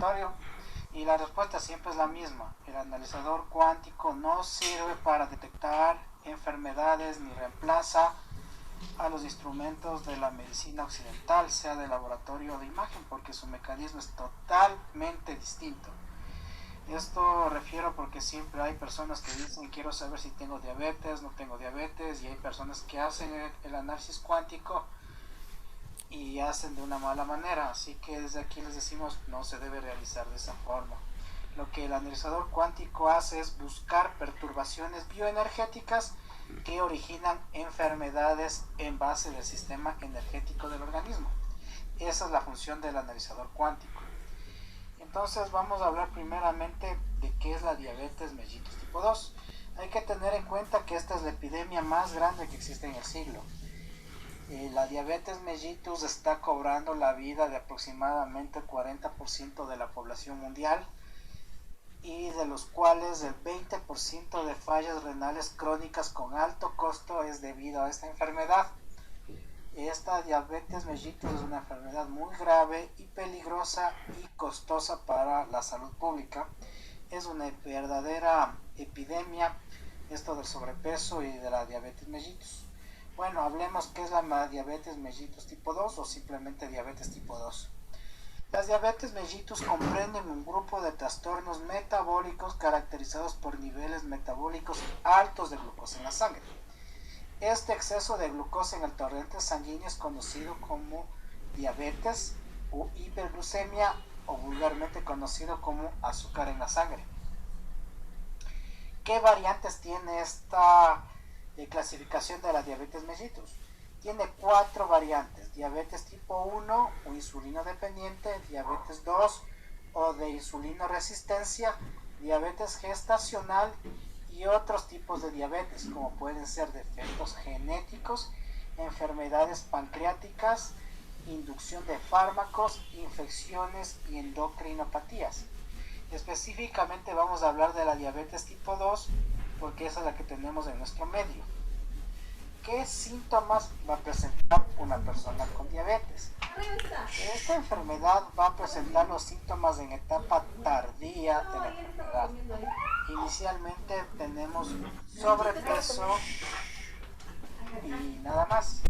laboratorio? Y la respuesta siempre es la misma. El analizador cuántico no sirve para detectar enfermedades ni reemplaza a los instrumentos de la medicina occidental, sea de laboratorio o de imagen, porque su mecanismo es totalmente distinto. Esto refiero porque siempre hay personas que dicen quiero saber si tengo diabetes, no tengo diabetes, y hay personas que hacen el análisis cuántico y hacen de una mala manera, así que desde aquí les decimos no se debe realizar de esa forma. Lo que el analizador cuántico hace es buscar perturbaciones bioenergéticas que originan enfermedades en base del sistema energético del organismo. Esa es la función del analizador cuántico. Entonces vamos a hablar primeramente de qué es la diabetes mellitus tipo 2. Hay que tener en cuenta que esta es la epidemia más grande que existe en el siglo. La diabetes mellitus está cobrando la vida de aproximadamente el 40% de la población mundial, y de los cuales el 20% de fallas renales crónicas con alto costo es debido a esta enfermedad. Esta diabetes mellitus es una enfermedad muy grave y peligrosa y costosa para la salud pública. Es una verdadera epidemia esto del sobrepeso y de la diabetes mellitus. Bueno, hablemos qué es la diabetes mellitus tipo 2 o simplemente diabetes tipo 2. Las diabetes mellitus comprenden un grupo de trastornos metabólicos caracterizados por niveles metabólicos altos de glucosa en la sangre. Este exceso de glucosa en el torrente sanguíneo es conocido como diabetes o hiperglucemia, o vulgarmente conocido como azúcar en la sangre. ¿Qué variantes tiene esta clasificación de la diabetes mellitus? Tiene 4 variantes: diabetes tipo 1 o insulino dependiente, diabetes 2 o de insulino resistencia, diabetes gestacional y otros tipos de diabetes como pueden ser defectos genéticos, enfermedades pancreáticas, inducción de fármacos, infecciones y endocrinopatías. Específicamente vamos a hablar de la diabetes tipo 2 porque esa es la que tenemos en nuestro medio. ¿Qué síntomas va a presentar una persona con diabetes? Esta enfermedad va a presentar los síntomas en etapa tardía de la enfermedad. Inicialmente tenemos sobrepeso y nada más.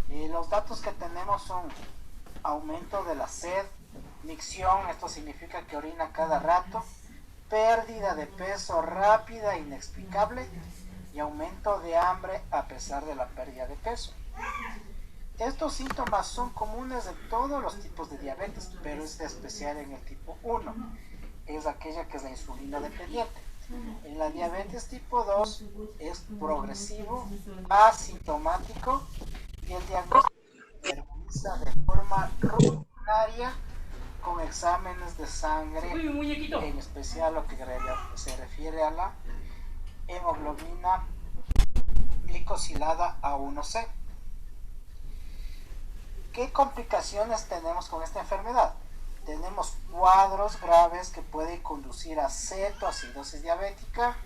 Los datos que tenemos son aumento de la sed, micción, esto significa que orina cada rato, pérdida de peso rápida e inexplicable, y aumento de hambre a pesar de la pérdida de peso. Estos síntomas son comunes de todos los tipos de diabetes, pero es especial en el tipo 1, es aquella que es la insulina dependiente. En la diabetes tipo 2 es progresivo, asintomático, y el diagnóstico se realiza de forma rutinaria con exámenes de sangre, en especial lo que se refiere a la hemoglobina glicosilada A1C. ¿Qué complicaciones tenemos con esta enfermedad? Tenemos cuadros graves que pueden conducir a cetoacidosis diabética.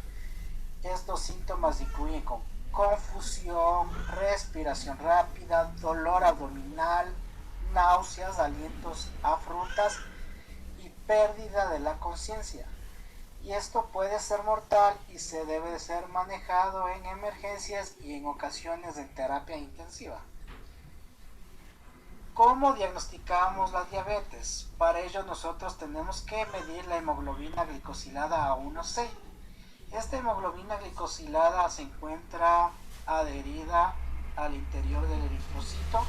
Estos síntomas incluyen confusión, respiración rápida, dolor abdominal, náuseas, alientos a frutas y pérdida de la conciencia. Y esto puede ser mortal y se debe ser manejado en emergencias y en ocasiones en terapia intensiva. ¿Cómo diagnosticamos la diabetes? Para ello nosotros tenemos que medir la hemoglobina glicosilada A1C. Esta hemoglobina glicosilada se encuentra adherida al interior del eritrocito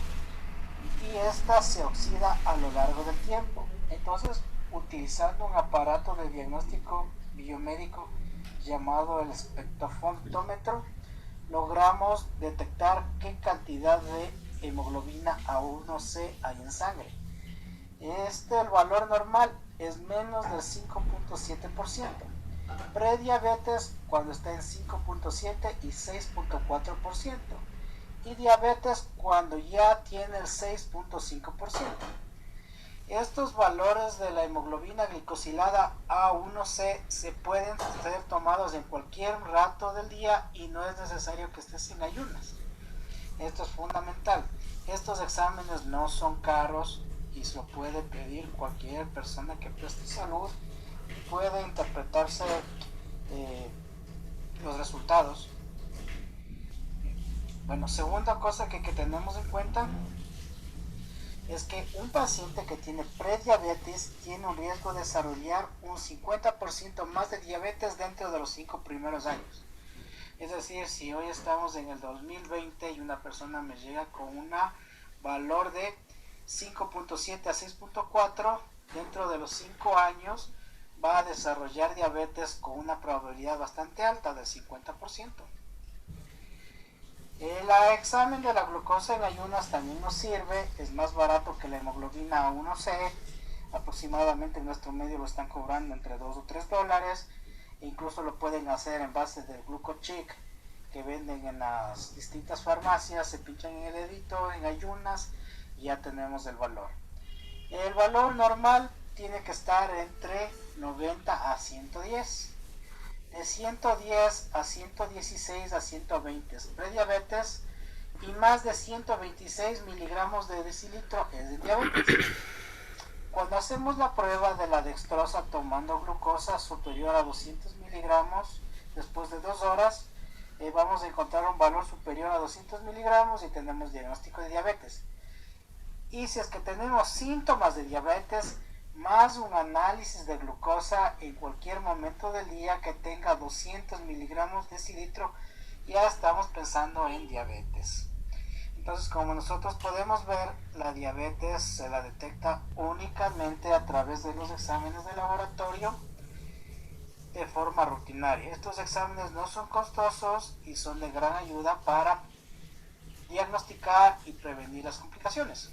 y esta se oxida a lo largo del tiempo. Entonces, utilizando un aparato de diagnóstico biomédico llamado el espectrofontómetro, logramos detectar qué cantidad de hemoglobina A1C hay en sangre. El valor normal es menos del 5.7%. Prediabetes cuando está en 5.7 y 6.4%. Y diabetes cuando ya tiene el 6.5%. Estos valores de la hemoglobina glicosilada A1C se pueden ser tomados en cualquier rato del día y no es necesario que estés sin ayunas. Esto es fundamental. Estos exámenes no son caros y se lo puede pedir cualquier persona que preste salud. Puede interpretarse los resultados. Bueno, segunda cosa que tenemos en cuenta es que un paciente que tiene prediabetes tiene un riesgo de desarrollar un 50% más de diabetes dentro de los 5 primeros años. Es decir, si hoy estamos en el 2020 y una persona me llega con un valor de 5.7 a 6.4, dentro de los 5 años va a desarrollar diabetes con una probabilidad bastante alta del 50%. El examen de la glucosa en ayunas también nos sirve, es más barato que la hemoglobina A1C, aproximadamente en nuestro medio lo están cobrando entre 2 o 3 dólares, e incluso lo pueden hacer en base del GlucoCheck que venden en las distintas farmacias, se pinchan en el dedito en ayunas y ya tenemos el valor. El valor normal tiene que estar entre 90 a 110. De 110 a 116 a 120 es prediabetes y más de 126 miligramos de decilitro es de diabetes. Cuando hacemos la prueba de la dextrosa tomando glucosa superior a 200 miligramos después de 2 horas, vamos a encontrar un valor superior a 200 miligramos y tenemos diagnóstico de diabetes. Y si es que tenemos síntomas de diabetes, más un análisis de glucosa en cualquier momento del día que tenga 200 miligramos de decilitro, ya estamos pensando en diabetes. Entonces, como nosotros podemos ver, la diabetes se la detecta únicamente a través de los exámenes de laboratorio de forma rutinaria. Estos exámenes no son costosos y son de gran ayuda para diagnosticar y prevenir las complicaciones.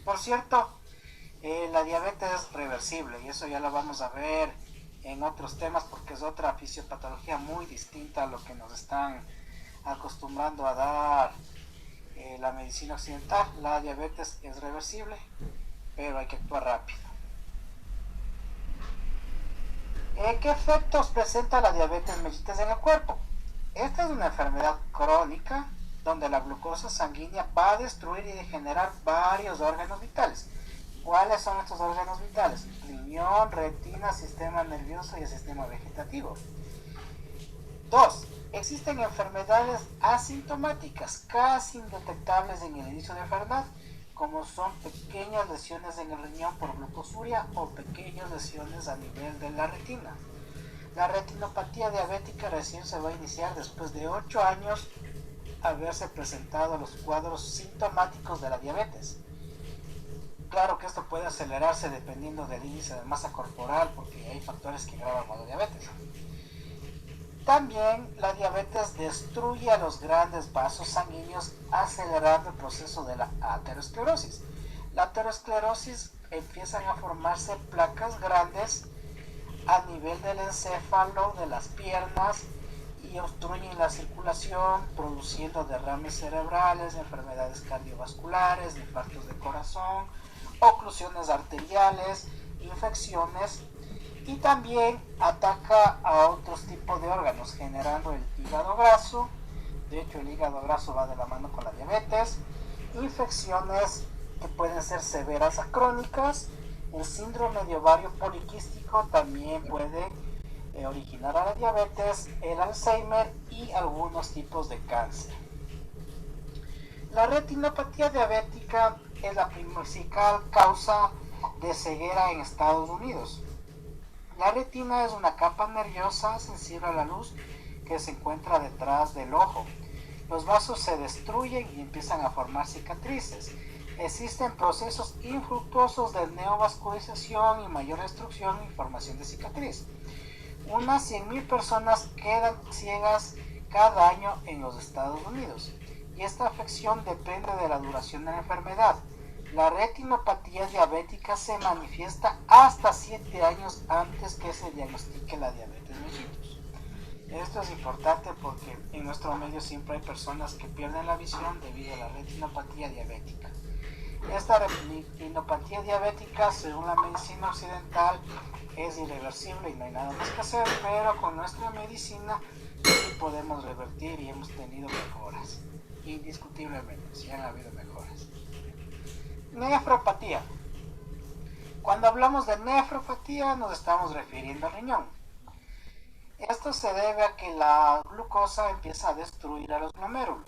Por cierto, la diabetes es reversible y eso ya lo vamos a ver en otros temas porque es otra fisiopatología muy distinta a lo que nos están acostumbrando a dar la medicina occidental. La diabetes es reversible, pero hay que actuar rápido. ¿Qué efectos presenta la diabetes mellitus en el cuerpo? Esta es una enfermedad crónica donde la glucosa sanguínea va a destruir y degenerar varios órganos vitales. ¿Cuáles son estos órganos vitales? Riñón, retina, sistema nervioso y el sistema vegetativo. 2. Existen enfermedades asintomáticas, casi indetectables en el inicio de la enfermedad, como son pequeñas lesiones en el riñón por glucosuria o pequeñas lesiones a nivel de la retina. La retinopatía diabética recién se va a iniciar después de 8 años haberse presentado los cuadros sintomáticos de la diabetes. Claro que esto puede acelerarse dependiendo del índice de masa corporal porque hay factores que agravan la diabetes. También la diabetes destruye a los grandes vasos sanguíneos acelerando el proceso de la aterosclerosis. La aterosclerosis empiezan a formarse placas grandes a nivel del encéfalo, de las piernas y obstruyen la circulación produciendo derrames cerebrales, enfermedades cardiovasculares, infartos de corazón, oclusiones arteriales, infecciones y también ataca a otros tipos de órganos generando el hígado graso. De hecho, el hígado graso va de la mano con la diabetes, infecciones que pueden ser severas a crónicas. El síndrome de ovario poliquístico también puede originar a la diabetes, el Alzheimer y algunos tipos de cáncer. La retinopatía diabética es la principal causa de ceguera en Estados Unidos. La retina es una capa nerviosa sensible a la luz que se encuentra detrás del ojo. Los vasos se destruyen y empiezan a formar cicatrices. Existen procesos infructuosos de neovascularización y mayor destrucción y formación de cicatriz. Unas 100,000 personas quedan ciegas cada año en los Estados Unidos y esta afección depende de la duración de la enfermedad. La retinopatía diabética se manifiesta hasta 7 años antes que se diagnostique la diabetes mellitus. Esto es importante porque en nuestro medio siempre hay personas que pierden la visión debido a la retinopatía diabética. Esta retinopatía diabética, según la medicina occidental, es irreversible y no hay nada más que hacer, pero con nuestra medicina sí podemos revertir y hemos tenido mejoras. Indiscutiblemente, sí han habido mejoras. Nefropatía. Cuando hablamos de nefropatía nos estamos refiriendo al riñón. Esto se debe a que la glucosa empieza a destruir a los glomérulos.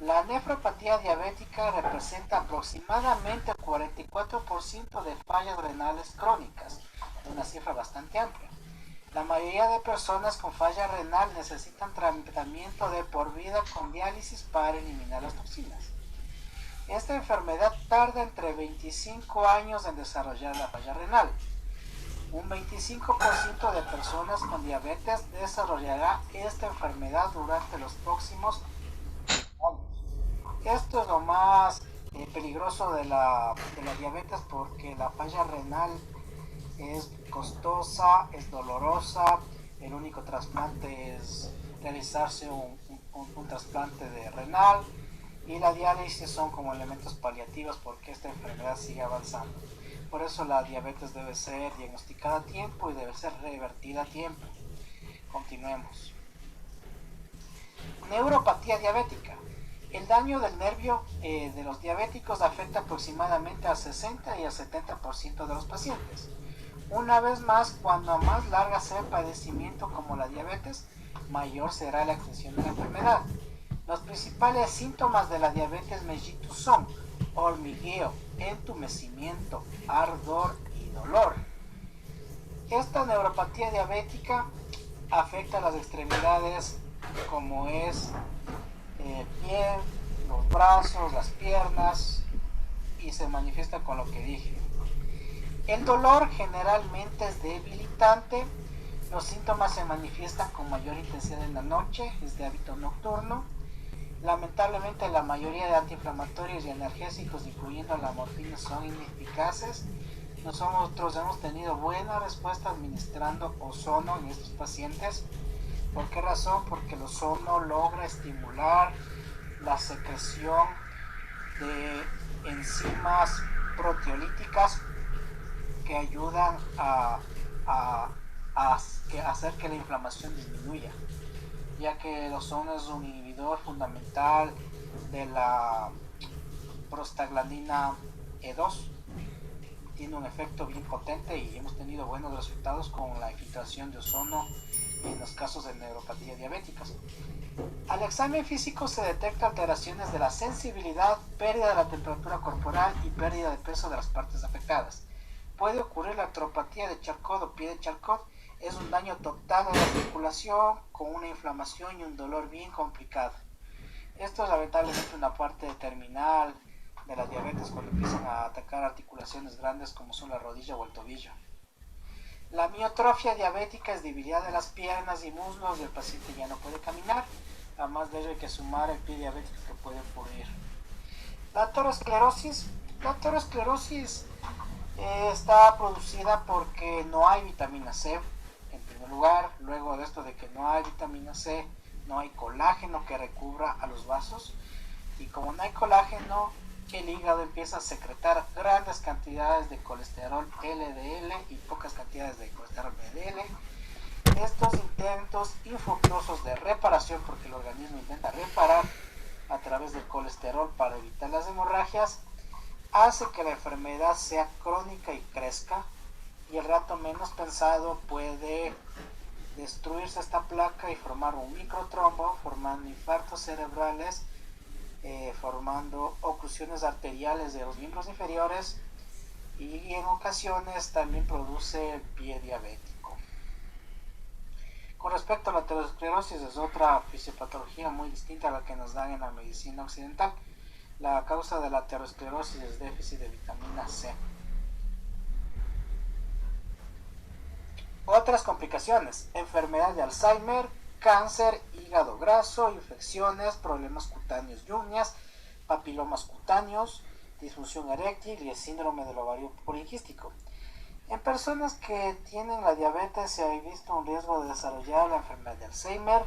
La nefropatía diabética representa aproximadamente el 44% de fallas renales crónicas, una cifra bastante amplia. La mayoría de personas con falla renal necesitan tratamiento de por vida con diálisis para eliminar las toxinas. Esta enfermedad tarda entre 25 años en desarrollar la falla renal. Un 25% de personas con diabetes desarrollará esta enfermedad durante los próximos años. Esto es lo más peligroso de la diabetes, porque la falla renal es costosa, es dolorosa. El único trasplante es realizarse un trasplante de renal, y la diálisis son como elementos paliativos porque esta enfermedad sigue avanzando. Por eso la diabetes debe ser diagnosticada a tiempo y debe ser revertida a tiempo. Continuemos. Neuropatía diabética. El daño del nervio de los diabéticos afecta aproximadamente al 60 y al 70% de los pacientes. Una vez más, cuando más larga sea el padecimiento como la diabetes, mayor será la extensión de la enfermedad. Los principales síntomas de la diabetes mellitus son hormigueo, entumecimiento, ardor y dolor. Esta neuropatía diabética afecta a las extremidades como es piel, los brazos, las piernas, y se manifiesta con lo que dije. El dolor generalmente es debilitante. Los síntomas se manifiestan con mayor intensidad en la noche, es de hábito nocturno. Lamentablemente la mayoría de antiinflamatorios y analgésicos, incluyendo la morfina, son ineficaces. Nosotros hemos tenido buena respuesta administrando ozono en estos pacientes. ¿Por qué razón? Porque el ozono logra estimular la secreción de enzimas proteolíticas que ayudan a hacer que la inflamación disminuya, ya que el ozono es un inhibidor fundamental de la prostaglandina E2. Tiene un efecto bien potente y hemos tenido buenos resultados con la infiltración de ozono en los casos de neuropatía diabética. Al examen físico se detectan alteraciones de la sensibilidad, pérdida de la temperatura corporal y pérdida de peso de las partes afectadas. Puede ocurrir la artropatía de Charcot o pie de Charcot. Es un daño total de la circulación con una inflamación y un dolor bien complicado. Esto es lamentablemente una parte terminal de la diabetes, cuando empiezan a atacar articulaciones grandes como son la rodilla o el tobillo. La miotrofia diabética es debilidad de las piernas y muslos y el paciente ya no puede caminar. Además de ello hay que sumar el pie diabético que puede ocurrir. La aterosclerosis. Está producida porque no hay vitamina C, en primer lugar. Luego de esto de que no hay vitamina C, no hay colágeno que recubra a los vasos. Y como no hay colágeno, el hígado empieza a secretar grandes cantidades de colesterol LDL y pocas cantidades de colesterol VDL. Estos intentos infructuosos de reparación, porque el organismo intenta reparar a través del colesterol para evitar las hemorragias, hace que la enfermedad sea crónica y crezca, y el rato menos pensado puede destruirse esta placa y formar un microtrombo, formando infartos cerebrales, formando oclusiones arteriales de los miembros inferiores, y en ocasiones también produce el pie diabético. Con respecto a la aterosclerosis, es otra fisiopatología muy distinta a la que nos dan en la medicina occidental. La causa de la aterosclerosis es déficit de vitamina C. Otras complicaciones: enfermedad de Alzheimer, cáncer, hígado graso, infecciones, problemas cutáneos y uñas, papilomas cutáneos, disfunción eréctil y el síndrome del ovario poliquístico. En personas que tienen la diabetes se ha visto un riesgo de desarrollar la enfermedad de Alzheimer.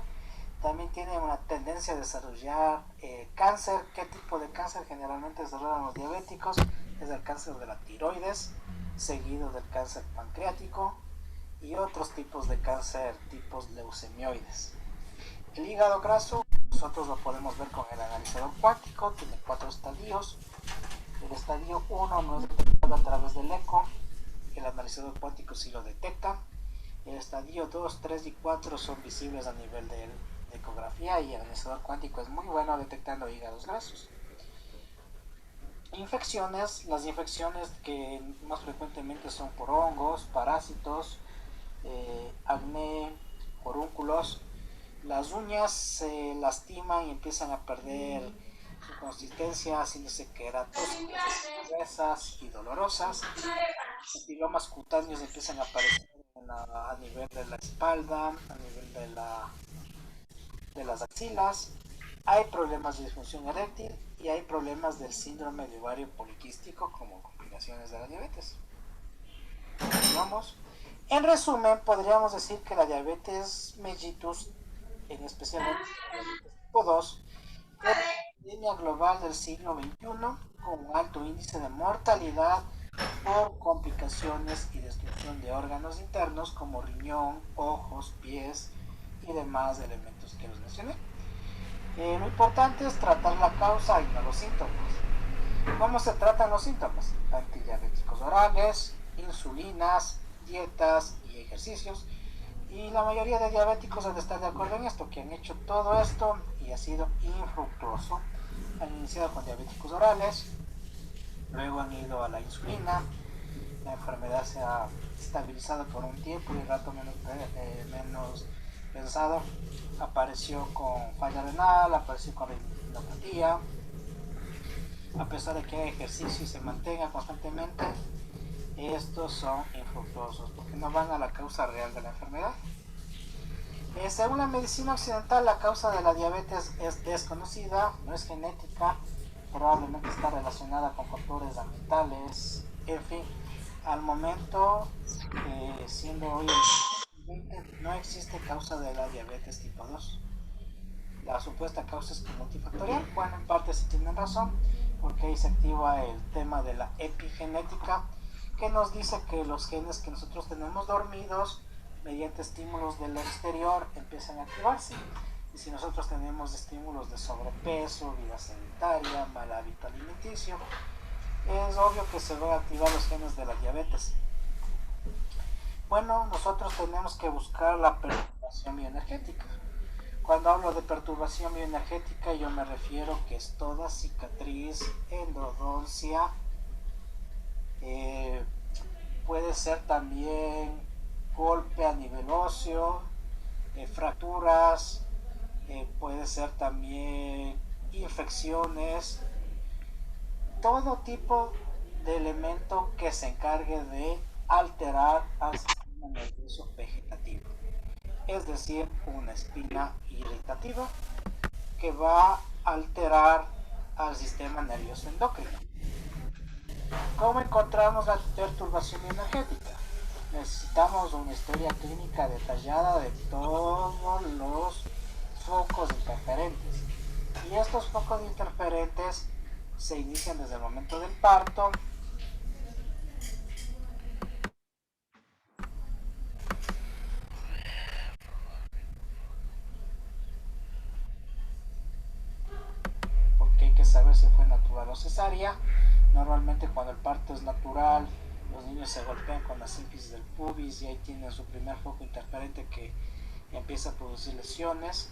También tienen una tendencia a desarrollar cáncer. ¿Qué tipo de cáncer generalmente desarrollan los diabéticos? Es el cáncer de la tiroides, seguido del cáncer pancreático y otros tipos de cáncer, tipos leucemioides. El hígado graso, nosotros lo podemos ver con el analizador cuántico, tiene 4 estadios. El estadio 1 no es detectado a través del eco. el analizador cuántico sí lo detecta. El estadio 2, 3 y 4 son visibles a nivel de ecografía y el analizador cuántico es muy bueno detectando hígados grasos. Infecciones, las infecciones que más frecuentemente son por hongos, parásitos, acné, forúnculos. Las uñas se lastiman y empiezan a perder su consistencia, haciéndose queratóticas, gruesas y dolorosas. Epilomas cutáneos empiezan a aparecer a nivel de la espalda, a nivel de las axilas. Hay problemas de disfunción eréctil y hay problemas del síndrome de ovario poliquístico como complicaciones de la diabetes. Vamos. En resumen, podríamos decir que la diabetes mellitus, en especial la diabetes tipo 2, es la epidemia global del siglo XXI con un alto índice de mortalidad por complicaciones y destrucción de órganos internos como riñón, ojos, pies y demás elementos que los mencioné. Lo importante es tratar la causa y no los síntomas. ¿Cómo se tratan los síntomas? Antidiabéticos orales, insulinas, dietas y ejercicios. Y la mayoría de diabéticos han de estar de acuerdo en esto, que han hecho todo esto y ha sido infructuoso. Han iniciado con diabéticos orales, luego han ido a la insulina, la enfermedad se ha estabilizado por un tiempo y el rato menos pensado apareció con falla renal, apareció con retinopatía. A pesar de que haya ejercicio y se mantenga constantemente, estos son infructuosos porque no van a la causa real de la enfermedad. Según la medicina occidental, la causa de la diabetes es desconocida, no es genética, probablemente está relacionada con factores ambientales, en fin, al momento, siendo hoy el 2020, no existe causa de la diabetes tipo 2. La supuesta causa es multifactorial. Bueno, en parte sí tienen razón, porque ahí se activa el tema de la epigenética, que nos dice que los genes que nosotros tenemos dormidos, mediante estímulos del exterior, empiezan a activarse. Y si nosotros tenemos estímulos de sobrepeso, vida sedentaria, mal hábito alimenticio, es obvio que se van a activar los genes de la diabetes. Bueno, nosotros tenemos que buscar la perturbación bioenergética. Cuando hablo de perturbación bioenergética, yo me refiero que es toda cicatriz, endodoncia, puede ser también golpe a nivel óseo, fracturas, puede ser también infecciones, todo tipo de elemento que se encargue de alterar al sistema nervioso vegetativo, es decir, una espina irritativa que va a alterar al sistema nervioso endocrino. ¿Cómo encontramos la perturbación energética? Necesitamos una historia clínica detallada de todos los focos interferentes. Y estos focos interferentes se inician desde el momento del parto, porque hay que saber si fue natural o cesárea. Normalmente cuando el parto es natural, los niños se golpean con la sínfisis del pubis y ahí tienen su primer foco interferente que empieza a producir lesiones.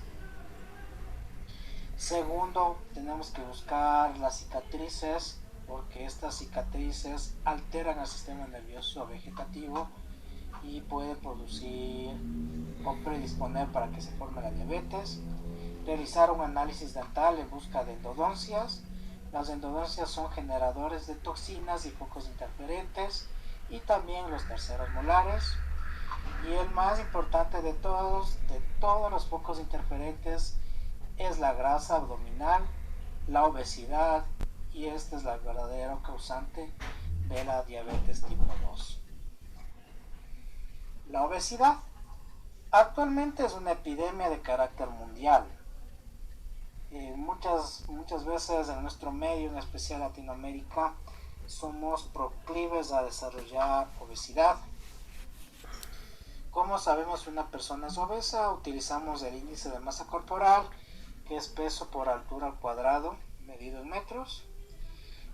Segundo, tenemos que buscar las cicatrices, porque estas cicatrices alteran el sistema nervioso vegetativo y pueden producir o predisponer para que se forme la diabetes. Realizar un análisis dental en busca de endodoncias. Las endodoncias son generadores de toxinas y focos interferentes, y también los terceros molares. Y el más importante de todos los focos interferentes, es la grasa abdominal, la obesidad, y este es el verdadero causante de la diabetes tipo 2. La obesidad actualmente es una epidemia de carácter mundial. Muchas veces en nuestro medio, en especial Latinoamérica, somos proclives a desarrollar obesidad. ¿Cómo sabemos si una persona es obesa? Utilizamos el índice de masa corporal, que es peso por altura al cuadrado, medido en metros.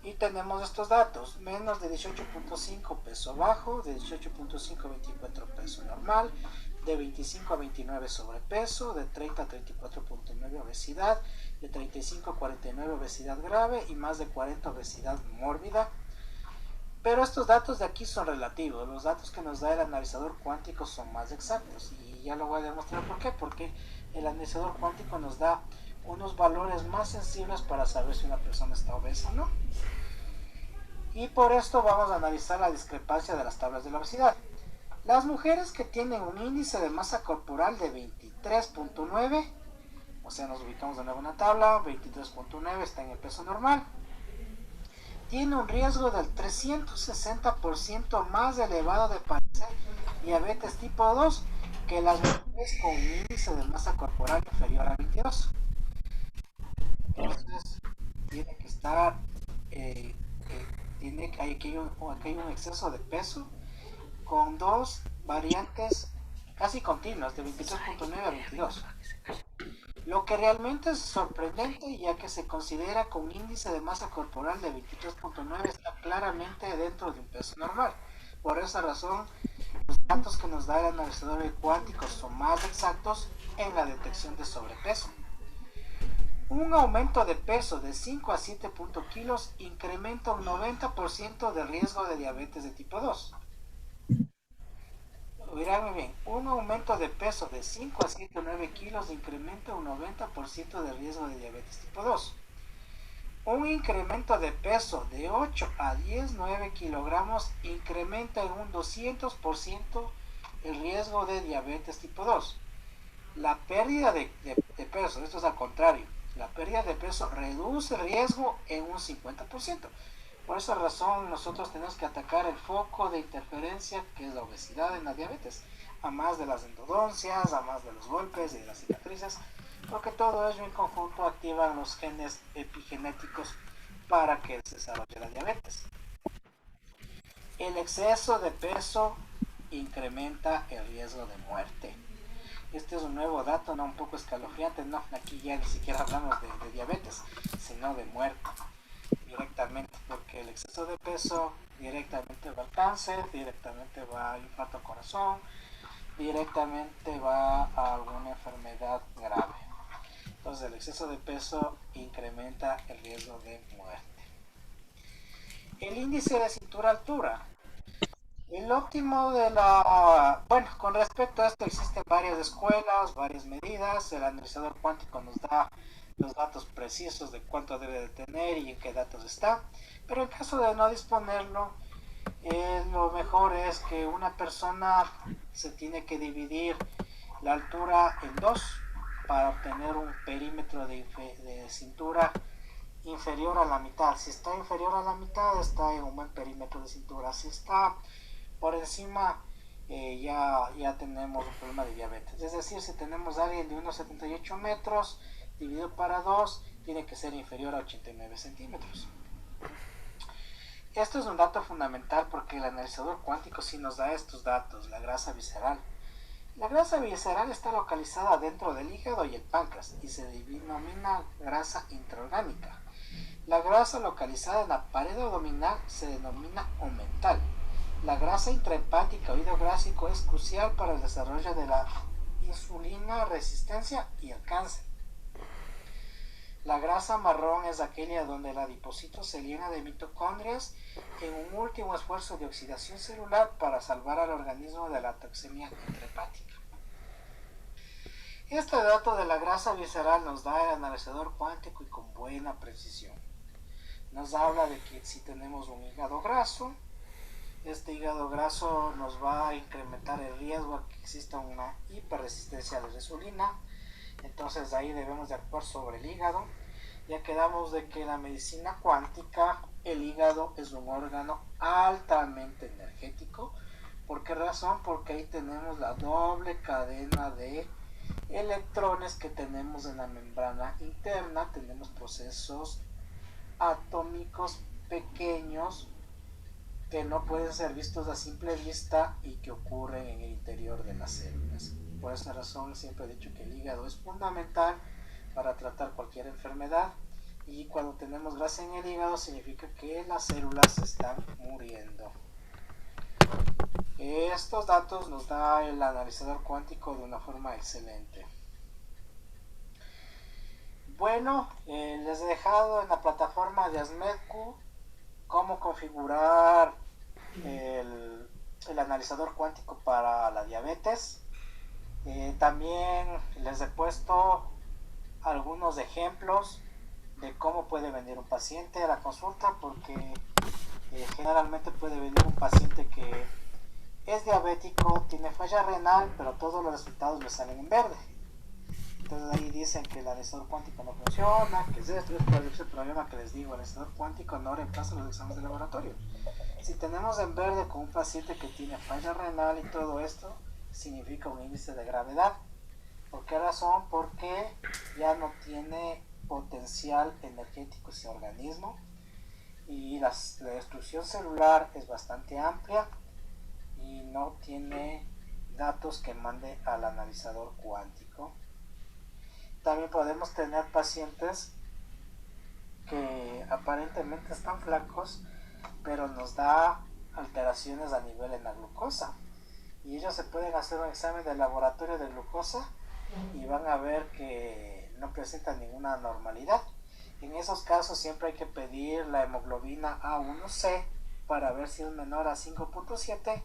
Y tenemos estos datos: menos de 18.5 peso bajo, de 18.5 a 24 peso normal, de 25 a 29 sobrepeso, de 30 a 34.9 obesidad, de 35 a 49 obesidad grave y más de 40 obesidad mórbida. Pero estos datos de aquí son relativos. Los datos que nos da el analizador cuántico son más exactos, y ya lo voy a demostrar por qué. Porque el analizador cuántico nos da unos valores más sensibles para saber si una persona está obesa o no. Y por esto vamos a analizar la discrepancia de las tablas de la obesidad. Las mujeres que tienen un índice de masa corporal de 23.9, o sea, nos ubicamos de nuevo en la tabla, 23.9 está en el peso normal, tiene un riesgo del 360% más elevado de padecer diabetes tipo 2 que las mujeres con un índice de masa corporal inferior a 22. Entonces, tiene que estar, aquí hay un exceso de peso con dos variantes casi continuas, de 23.9 a 22. Lo que realmente es sorprendente, ya que se considera que un índice de masa corporal de 23.9 está claramente dentro de un peso normal. Por esa razón, los datos que nos da el analizador cuántico son más exactos en la detección de sobrepeso. Un aumento de peso de 5 a 7 kilos incrementa un 90% de riesgo de diabetes de tipo 2. Miradme bien, un aumento de peso de 5 a 7 o 9 kilos incrementa un 90% de riesgo de diabetes tipo 2. Un incremento de peso de 8 a 9 kilogramos incrementa en un 200% el riesgo de diabetes tipo 2. La pérdida de peso, esto es al contrario, la pérdida de peso reduce el riesgo en un 50%. Por esa razón nosotros tenemos que atacar el foco de interferencia que es la obesidad en la diabetes, a más de las endodoncias, a más de los golpes y de las cicatrices, porque todo ello en conjunto activan los genes epigenéticos para que se desarrolle la diabetes. El exceso de peso incrementa el riesgo de muerte. Este es un nuevo dato, no un poco escalofriante, no, aquí ya ni siquiera hablamos de diabetes, sino de muerte directamente, porque el exceso de peso directamente va al cáncer, directamente va al infarto al corazón, directamente va a alguna enfermedad grave. Entonces el exceso de peso incrementa el riesgo de muerte. El índice de cintura-altura. El óptimo de la... Bueno, con respecto a esto existen varias escuelas, varias medidas. El analizador cuántico nos da los datos precisos de cuánto debe de tener y en qué datos está. Pero en caso de no disponerlo, lo mejor es que una persona se tiene que dividir la altura en dos para obtener un perímetro de cintura inferior a la mitad. Si está inferior a la mitad, está en un buen perímetro de cintura. Si está por encima, ya tenemos un problema de diabetes. Es decir, si tenemos a alguien de unos 78 metros, dividido para 2, tiene que ser inferior a 89 centímetros. Esto es un dato fundamental porque el analizador cuántico sí nos da estos datos. La grasa visceral. La grasa visceral está localizada dentro del hígado y el páncreas y se denomina grasa intraorgánica. La grasa localizada en la pared abdominal se denomina omental. La grasa intrahepática o hígado gráfico es crucial para el desarrollo de la insulina resistencia y el cáncer. La grasa marrón es aquella donde el adipocito se llena de mitocondrias en un último esfuerzo de oxidación celular para salvar al organismo de la toxemia intrahepática. Este dato de la grasa visceral nos da el analizador cuántico y con buena precisión. Nos habla de que si tenemos un hígado graso, este hígado graso nos va a incrementar el riesgo a que exista una hiperresistencia a la insulina. Entonces ahí debemos de actuar sobre el hígado. Ya quedamos de que en la medicina cuántica el hígado es un órgano altamente energético. ¿Por qué razón? Porque ahí tenemos la doble cadena de electrones que tenemos en la membrana interna. Tenemos procesos atómicos pequeños que no pueden ser vistos a simple vista y que ocurren en el interior de las células. Por esa razón siempre he dicho que el hígado es fundamental para tratar cualquier enfermedad, y cuando tenemos grasa en el hígado significa que las células están muriendo. Estos datos nos da el analizador cuántico de una forma excelente. Bueno, les he dejado en la plataforma de ASMEDQ cómo configurar el analizador cuántico para la diabetes. También les he puesto algunos ejemplos de cómo puede venir un paciente a la consulta, porque generalmente puede venir un paciente que es diabético, tiene falla renal, pero todos los resultados le salen en verde. Entonces ahí dicen que el analizador cuántico no funciona, que es esto, es por ese problema que les digo, el analizador cuántico no reemplaza los exámenes de laboratorio. Si tenemos en verde con un paciente que tiene falla renal y todo esto, significa un índice de gravedad. ¿Por qué razón? Porque ya no tiene potencial energético ese organismo y la destrucción celular es bastante amplia y no tiene datos que mande al analizador cuántico. También podemos tener pacientes que aparentemente están flacos, pero nos da alteraciones a nivel en la glucosa. Y ellos se pueden hacer un examen de laboratorio de glucosa y van a ver que no presentan ninguna anormalidad. En esos casos siempre hay que pedir la hemoglobina A1C para ver si es menor a 5.7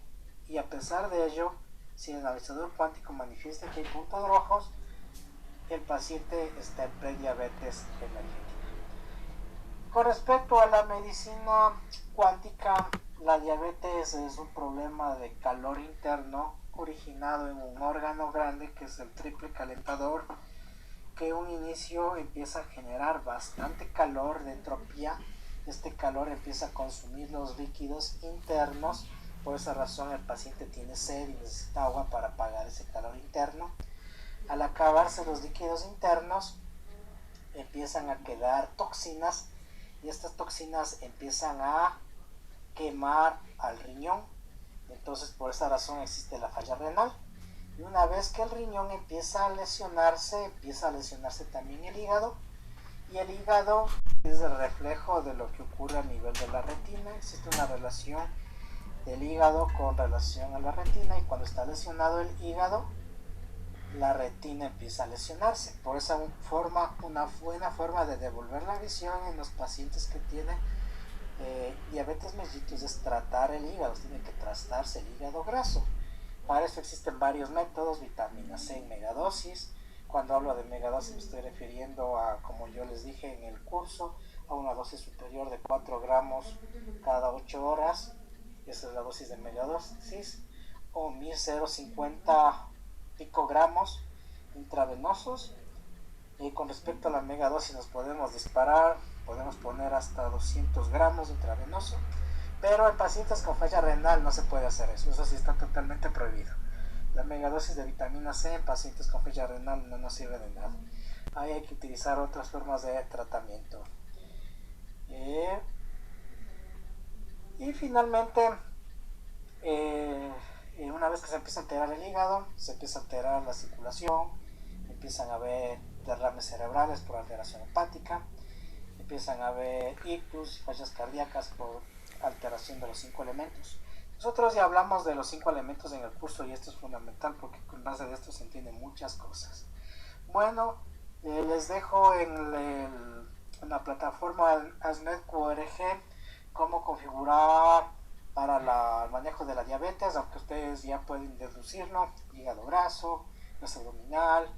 y a pesar de ello, si el analizador cuántico manifiesta que hay puntos rojos, el paciente está en prediabetes emergente. Con respecto a la medicina cuántica, la diabetes es un problema de calor interno originado en un órgano grande que es el triple calentador, que un inicio empieza a generar bastante calor de entropía. Este calor empieza a consumir los líquidos internos, por esa razón el paciente tiene sed y necesita agua para apagar ese calor interno. Al acabarse los líquidos internos empiezan a quedar toxinas y estas toxinas empiezan a quemar al riñón. Entonces por esa razón existe la falla renal. Y una vez que el riñón empieza a lesionarse también el hígado. Y el hígado es el reflejo de lo que ocurre a nivel de la retina. Existe una relación del hígado con relación a la retina y cuando está lesionado el hígado, la retina empieza a lesionarse. Por esa forma, una buena forma de devolver la visión en los pacientes que tienen diabetes mellitus es tratar el hígado, tiene que tratarse el hígado graso. Para eso existen varios métodos, vitamina C en megadosis. Cuando hablo de megadosis me estoy refiriendo a, como yo les dije en el curso, a una dosis superior de 4 gramos cada 8 horas. Esa es la dosis de megadosis. O 1050 picogramos intravenosos. Y con respecto a la megadosis nos podemos disparar, podemos poner hasta 200 gramos intravenoso, pero en pacientes con falla renal no se puede hacer eso sí está totalmente prohibido. La megadosis de vitamina C en pacientes con falla renal no nos sirve de nada. Ahí hay que utilizar otras formas de tratamiento. Y finalmente, una vez que se empieza a alterar el hígado, se empieza a alterar la circulación, empiezan a haber derrames cerebrales por alteración hepática, empiezan a haber ictus, fallas cardíacas por alteración de los 5 elementos. Nosotros ya hablamos de los 5 elementos en el curso y esto es fundamental porque con base de esto se entienden muchas cosas. Bueno, les dejo en la plataforma ASMED-QRG cómo configurar para el manejo de la diabetes, aunque ustedes ya pueden deducirlo, hígado graso, grasa abdominal,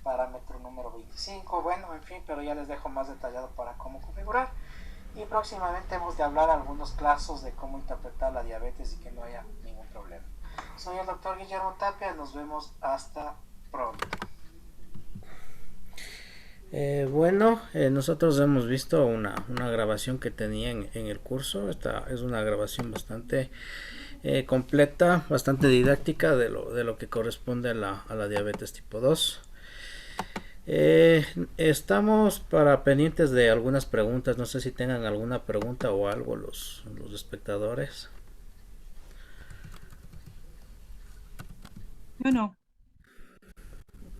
parámetro número 25, bueno, en fin, pero ya les dejo más detallado para cómo configurar. Y próximamente hemos de hablar algunos casos de cómo interpretar la diabetes y que no haya ningún problema. Soy el doctor Guillermo Tapia, nos vemos hasta pronto. Nosotros hemos visto una grabación que tenía en el curso. Esta es una grabación bastante completa, bastante didáctica de lo que corresponde a la diabetes tipo 2. Estamos para pendientes de algunas preguntas. No sé si tengan alguna pregunta o algo los espectadores. Yo no.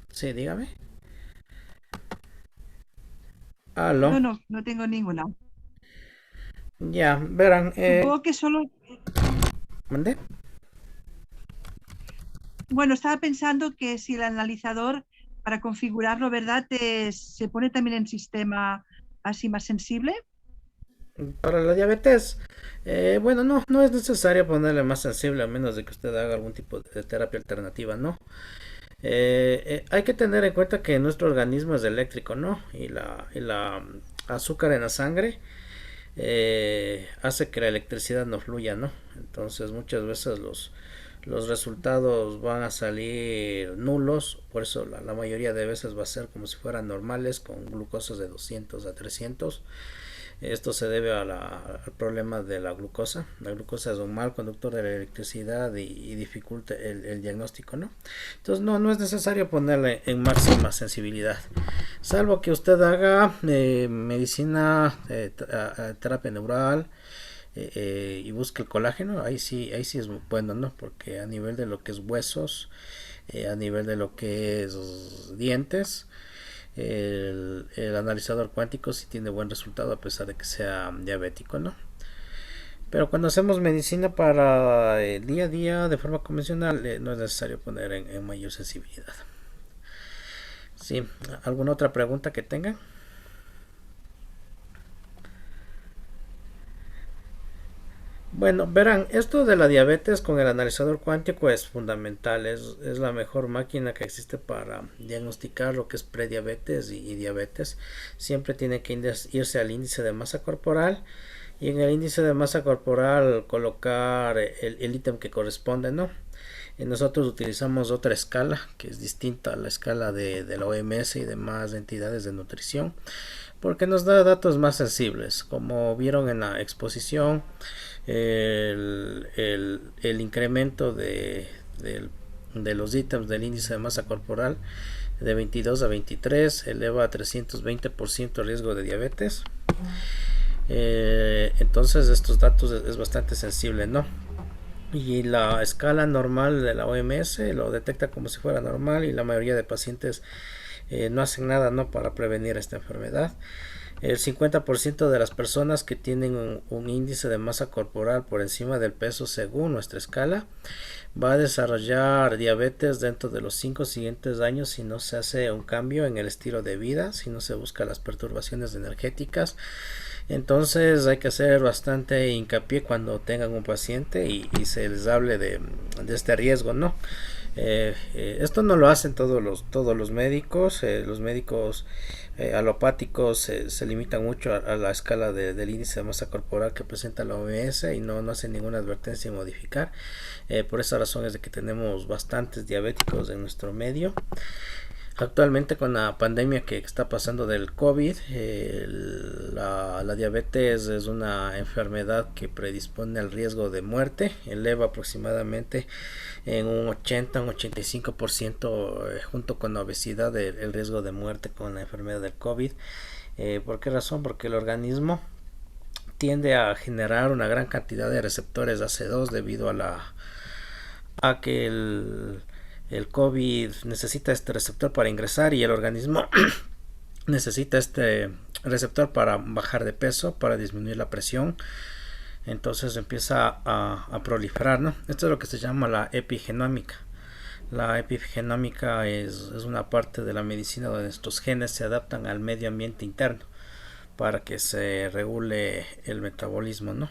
Sí, dígame. Aló. No tengo ninguna. Ya, verán. Supongo que solo, ¿Mandé? bueno, estaba pensando que si el analizador, para configurarlo, ¿verdad? Se pone también en sistema así más sensible. Para la diabetes, bueno, no es necesario ponerle más sensible a menos de que usted haga algún tipo de terapia alternativa, ¿no? Hay que tener en cuenta que nuestro organismo es eléctrico, ¿no? Y la azúcar en la sangre hace que la electricidad no fluya, ¿no? Entonces muchas veces los resultados van a salir nulos, por eso la mayoría de veces va a ser como si fueran normales, con glucosas de 200 a 300. Esto se debe al problema de la glucosa. La glucosa es un mal conductor de la electricidad y dificulta el diagnóstico, ¿no? Entonces no es necesario ponerle en máxima sensibilidad. Salvo que usted haga medicina, terapia neural, y busque el colágeno, ahí sí es bueno, ¿no? Porque a nivel de lo que es huesos, a nivel de lo que es dientes, el analizador cuántico sí tiene buen resultado a pesar de que sea diabético, ¿no? Pero cuando hacemos medicina para el día a día de forma convencional, no es necesario poner en mayor sensibilidad. ¿Sí? ¿Alguna otra pregunta que tengan? Bueno, verán, esto de la diabetes con el analizador cuántico es fundamental, es la mejor máquina que existe para diagnosticar lo que es prediabetes y diabetes. Siempre tiene que irse al índice de masa corporal y en el índice de masa corporal colocar el ítem que corresponde, ¿no? Y nosotros utilizamos otra escala que es distinta a la escala de la OMS y demás entidades de nutrición porque nos da datos más sensibles. Como vieron en la exposición, el incremento de los ítems del índice de masa corporal de 22 a 23 eleva a 320% el riesgo de diabetes. Entonces estos datos es bastante sensible, ¿no? Y la escala normal de la OMS lo detecta como si fuera normal y la mayoría de pacientes no hacen nada, ¿no? Para prevenir esta enfermedad. El 50% de las personas que tienen un índice de masa corporal por encima del peso según nuestra escala va a desarrollar diabetes dentro de los 5 siguientes años si no se hace un cambio en el estilo de vida, si no se busca las perturbaciones energéticas. Entonces hay que hacer bastante hincapié cuando tengan un paciente y se les hable de este riesgo, ¿no? Esto no lo hacen todos los médicos. Los médicos alopáticos se limitan mucho a la escala del índice de masa corporal que presenta la OMS y no hacen ninguna advertencia en modificar. Por esa razón es de que tenemos bastantes diabéticos en nuestro medio. Actualmente con la pandemia que está pasando del COVID, la diabetes es una enfermedad que predispone al riesgo de muerte, eleva aproximadamente en un 80, un 85% junto con la obesidad el riesgo de muerte con la enfermedad del COVID. ¿Por qué razón? Porque el organismo tiende a generar una gran cantidad de receptores AC2 debido a que el COVID necesita este receptor para ingresar y el organismo necesita este receptor para bajar de peso, para disminuir la presión. Entonces empieza a proliferar, ¿no? Esto es lo que se llama la epigenómica. La epigenómica es una parte de la medicina donde estos genes se adaptan al medio ambiente interno para que se regule el metabolismo, ¿no?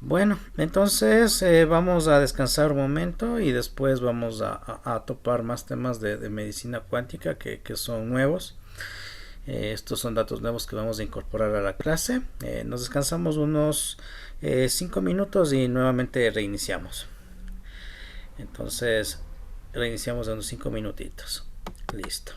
Bueno, entonces vamos a descansar un momento y después vamos a topar más temas de medicina cuántica que son nuevos. Estos son datos nuevos que vamos a incorporar a la clase. Nos descansamos unos 5 minutos y nuevamente reiniciamos. Entonces reiniciamos en unos 5 minutitos. Listo.